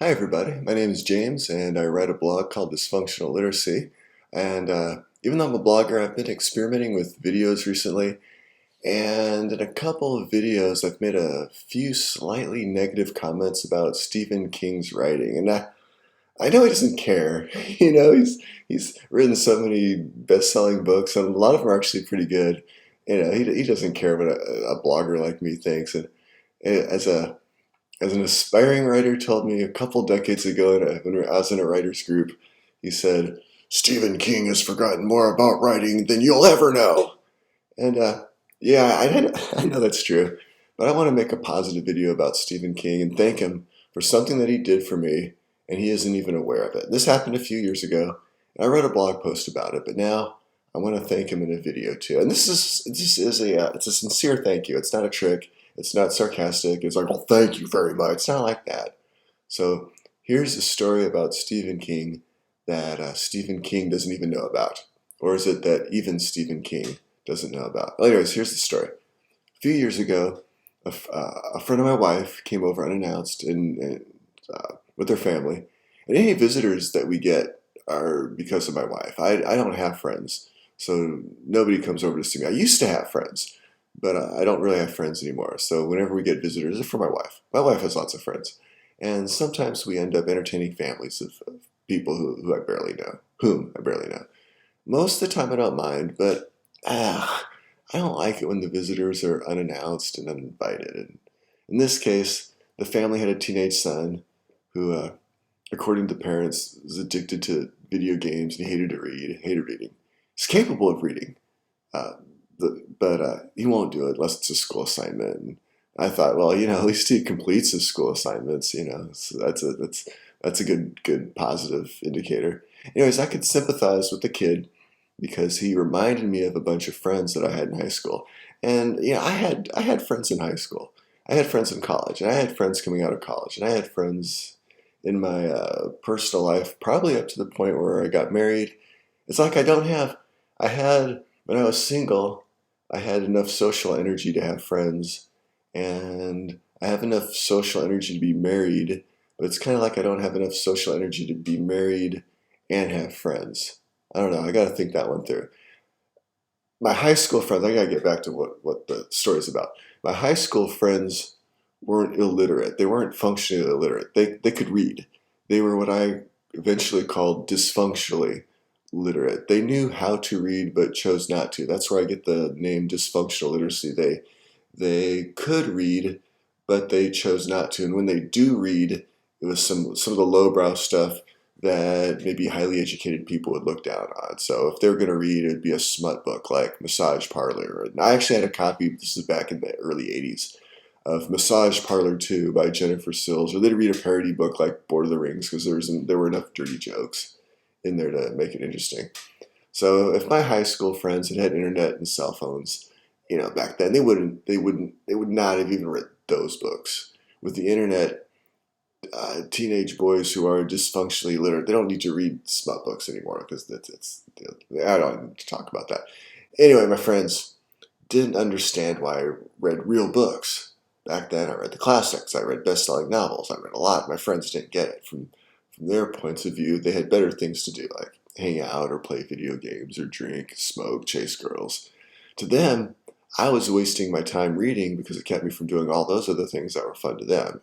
Hi, everybody. My name is James, and I write a blog called Dysfunctional Literacy. And even though I'm a blogger, I've been experimenting with videos recently. And in a couple of videos, I've made a few slightly negative comments about Stephen King's writing. And I know he doesn't care. He's written so many best-selling books, and a lot of them are actually pretty good. He doesn't care what a blogger like me thinks. And as a as an aspiring writer told me a couple decades ago when I was in a writers group, he said, Stephen King has forgotten more about writing than you'll ever know. And yeah, I know that's true. But I want to make a positive video about Stephen King and thank him for something that he did for me, and he isn't even aware of it. This happened a few years ago, and I wrote a blog post about it, but now I want to thank him in a video too. And it's a sincere thank you. It's not a trick. It's not sarcastic. It's like, well, thank you very much. It's not like that. So here's a story about Stephen King that Stephen King doesn't even know about. Or is it that even Stephen King doesn't know about? Well, anyways, here's the story. A few years ago, a friend of my wife came over unannounced with their family. And any visitors that we get are because of my wife. I don't have friends, so nobody comes over to see me. I used to have friends, but I don't really have friends anymore. So whenever we get visitors, it's for my wife. My wife has lots of friends. And sometimes we end up entertaining families of people who I barely know, whom I barely know. Most of the time I don't mind, but I don't like it when the visitors are unannounced and uninvited. And in this case, the family had a teenage son who, according to the parents, was addicted to video games and he hated reading. He's capable of reading, uh, but he won't do it unless it's a school assignment. And I thought, well, at least he completes his school assignments. So that's a good positive indicator. Anyways, I could sympathize with the kid because he reminded me of a bunch of friends that I had in high school. And I had friends in high school. I had friends in college, and I had friends coming out of college, and I had friends in my personal life, probably up to the point where I got married. It's like I had, when I was single, I had enough social energy to have friends, and I have enough social energy to be married, but it's kind of like I don't have enough social energy to be married and have friends. I don't know. I got to think that one through. My high school friends, I got to get back to what the story's about. My high school friends weren't illiterate. They weren't functionally illiterate. They could read. They were what I eventually called dysfunctionally literate. They knew how to read but chose not to. That's where I get the name dysfunctional literacy. They could read, but they chose not to. And when they do read, it was some of the lowbrow stuff that maybe highly educated people would look down on. So if they were going to read, it would be a smut book like Massage Parlor. And I actually had a copy, this is back in the early 80s, of Massage Parlor 2 by Jennifer Sills. Or they'd read a parody book like Lord of the Rings because there were enough dirty jokes in there to make it interesting. So if my high school friends had internet and cell phones, back then they would not have even read those books. With the internet, teenage boys who are dysfunctionally literate, they don't need to read smut books anymore because I don't need to talk about that. Anyway, my friends didn't understand why I read real books. Back then, I read the classics. I read best-selling novels. I read a lot. My friends didn't get it. From their points of view, they had better things to do, like hang out or play video games or drink, smoke, chase girls. To them, I was wasting my time reading because it kept me from doing all those other things that were fun to them.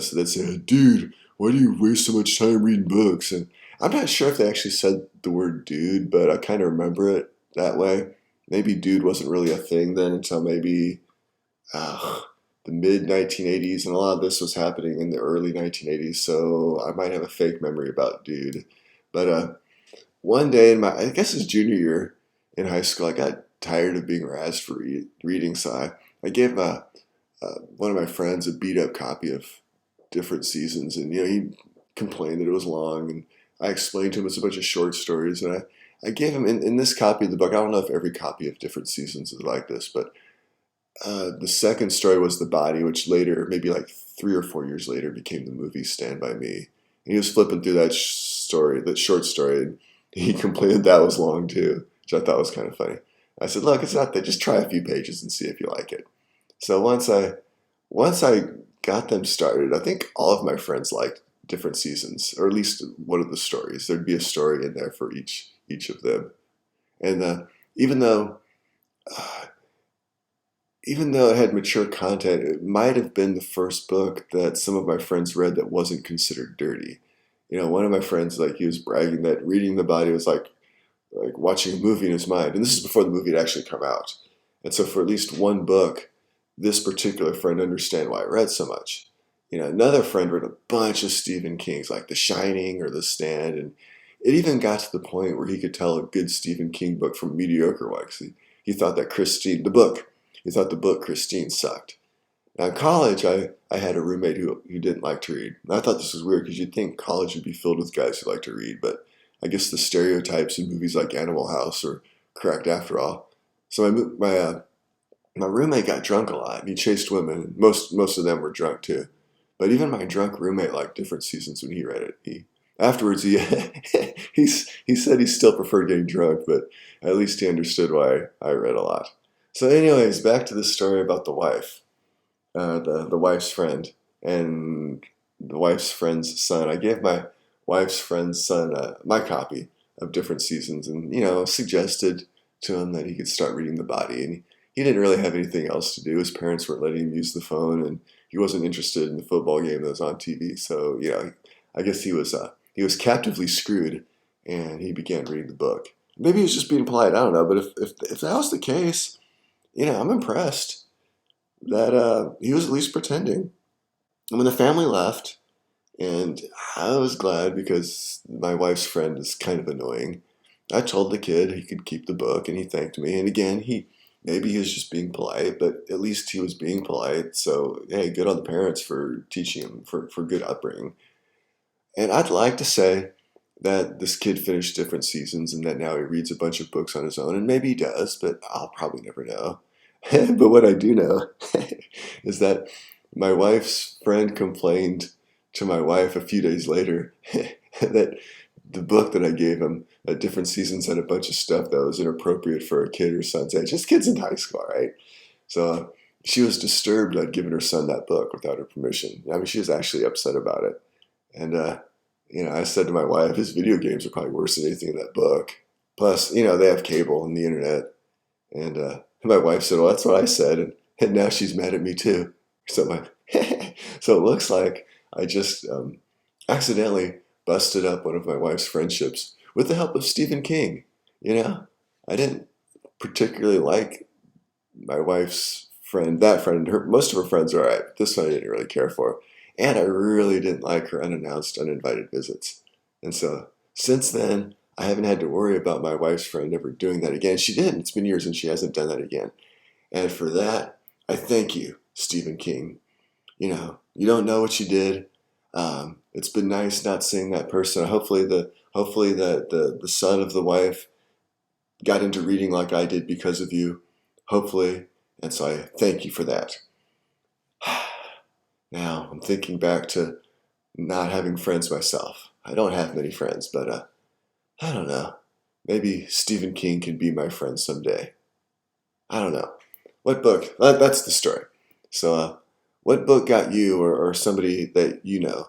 So they'd say, dude, why do you waste so much time reading books? And I'm not sure if they actually said the word dude, but I kind of remember it that way. Maybe dude wasn't really a thing then until maybe the mid 1980s, and a lot of this was happening in the early 1980s, so I might have a fake memory about dude. But one day I guess it's junior year in high school, I got tired of being razzed for reading, so I gave one of my friends a beat up copy of different seasons, and he complained that it was long, and I explained to him it's a bunch of short stories, and I gave him in this copy of the book. I don't know if every copy of different seasons is like this, but the second story was The Body, which later, maybe like 3 or 4 years later, became the movie Stand By Me. And he was flipping through that short story, and he complained that was long too, which I thought was kind of funny. I said, look, it's not that. Just try a few pages and see if you like it. So once I got them started, I think all of my friends liked different seasons, or at least one of the stories. There'd be a story in there for each of them. And even though uh, even though it had mature content, it might have been the first book that some of my friends read that wasn't considered dirty. One of my friends, like, he was bragging that reading the body was like watching a movie in his mind, and this is before the movie had actually come out. And so for at least one book, this particular friend understand why I read so much. Another friend read a bunch of Stephen King's, like The Shining or The Stand, and it even got to the point where he could tell a good Stephen King book from a mediocre one. 'Cause he thought that he thought the book Christine sucked. Now in college, I had a roommate who didn't like to read. And I thought this was weird because you'd think college would be filled with guys who like to read, but I guess the stereotypes in movies like Animal House are correct after all. So my roommate got drunk a lot, and he chased women. Most of them were drunk too. But even my drunk roommate liked different seasons when he read it. Afterwards he he said he still preferred getting drunk, but at least he understood why I read a lot. So, anyways, back to the story about the wife, the wife's friend, and the wife's friend's son. I gave my wife's friend's son my copy of different seasons, and suggested to him that he could start reading the body. And he didn't really have anything else to do. His parents weren't letting him use the phone, and he wasn't interested in the football game that was on TV. So I guess he was captively screwed, and he began reading the book. Maybe he was just being polite. I don't know, but if that was the case, I'm impressed that he was at least pretending. And when the family left, and I was glad because my wife's friend is kind of annoying, I told the kid he could keep the book, and he thanked me. And again, maybe he was just being polite, but at least he was being polite. So, hey, good on the parents for teaching him, for good upbringing. And I'd like to say that this kid finished different seasons and that now he reads a bunch of books on his own, and maybe he does, but I'll probably never know. But what I do know is that my wife's friend complained to my wife a few days later that the book that I gave him at different seasons had a bunch of stuff that was inappropriate for a kid her son's age. Just kids in high school, right? So she was disturbed I'd given her son that book without her permission. I mean, she was actually upset about it. And, I said to my wife, his video games are probably worse than anything in that book. Plus, they have cable and the internet. And my wife said, well, that's what I said. And now she's mad at me too. So so it looks like I just accidentally busted up one of my wife's friendships with the help of Stephen King. I didn't particularly like my wife's friend, that friend. Most of her friends are all right, but this one I didn't really care for. And I really didn't like her unannounced, uninvited visits. And so since then, I haven't had to worry about my wife's friend ever doing that again. She didn't. It's been years and she hasn't done that again. And for that, I thank you, Stephen King. You don't know what you did. It's been nice not seeing that person. Hopefully the son of the wife got into reading like I did because of you. Hopefully. And so I thank you for that. Now, I'm thinking back to not having friends myself. I don't have many friends, but I don't know. Maybe Stephen King can be my friend someday. I don't know. What book? That's the story. So, what book got you or somebody that you know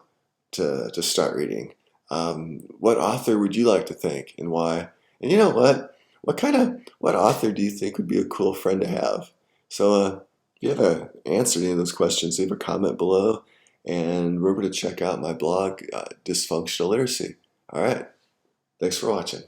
to start reading? What author would you like to thank and why? And you know what? What author do you think would be a cool friend to have? So, if you have answered any of those questions, leave a comment below, and remember to check out my blog, Dysfunctional Literacy. All right. Thanks for watching.